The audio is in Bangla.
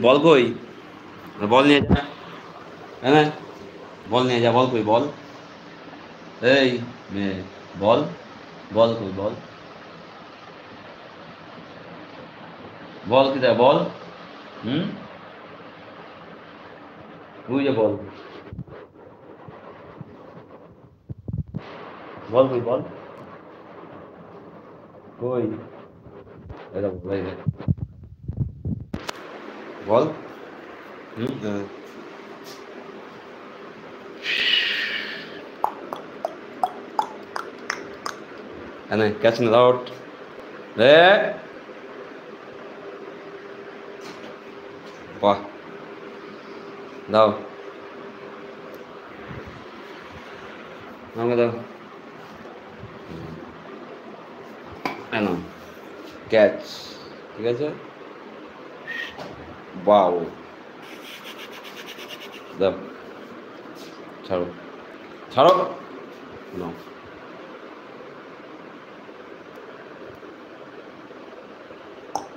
বল কই? বল নিয়ে যা। হ্যাঁ, বল নিয়ে যা। বল কই? বল। এই মেয়ে, বল। বল কই? বল। বল কোথায়? বল। হুম? ওই যে বল। বল কই? বল। কই? এই দেখো, এই দেখ। বল। হুম? এনে ক্যাচ না আউট। রে বাহ, দাও আমাকে দাও। এনো ক্যাচ। ঠিক আছে, বাও। দাও, ছাড়ো, ছাড়ো। নাও।